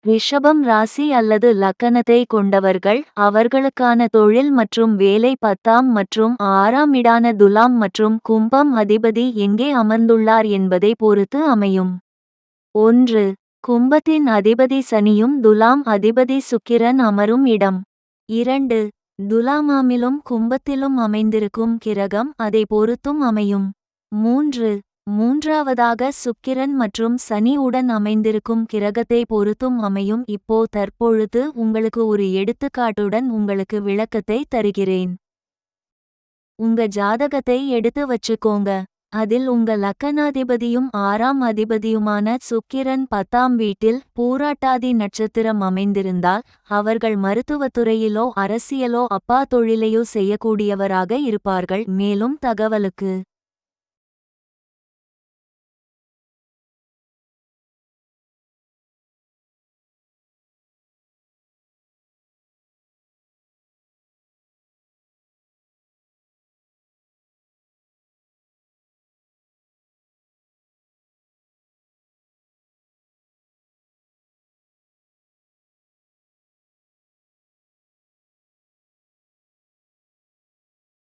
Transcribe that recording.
ரிஷபம் ராசி அல்லது லக்கணத்தை கொண்டவர்கள் அவர்களுக்கான தொழில் மற்றும் வேலை 10ஆம் மற்றும் 6ஆம் இடான துலாம் மற்றும் கும்பம் அதிபதி எங்கே அமர்ந்துள்ளார் என்பதை பொறுத்து அமையும். 1. கும்பத்தின் அதிபதி சனியும் துலாம் அதிபதி சுக்கிரன் அமரும் இடம். 2. துலாமாமிலும் கும்பத்திலும் அமைந்திருக்கும் கிரகம் அதை பொறுத்தும் அமையும். 3. மூன்றாவதாக சுக்கிரன் மற்றும் சனி உடன் அமைந்திருக்கும் கிரகத்தை பொறுத்தும் அமையும். தற்பொழுது உங்களுக்கு ஒரு எடுத்துக்காட்டுடன் உங்களுக்கு விளக்கத்தை தருகிறேன். உங்க ஜாதகத்தை எடுத்து வச்சுக்கோங்க. அதில் உங்க லக்கணாதிபதியும் 6ஆம் அதிபதியுமான சுக்கிரன் 10ஆம் வீட்டில் பூராட்டாதி நட்சத்திரம் அமைந்திருந்தால் அவர்கள் மருத்துவத்துறையிலோ அரசியலோ அப்பா தொழிலையோ செய்யக்கூடியவராக இருப்பார்கள். மேலும் தகவலுக்கு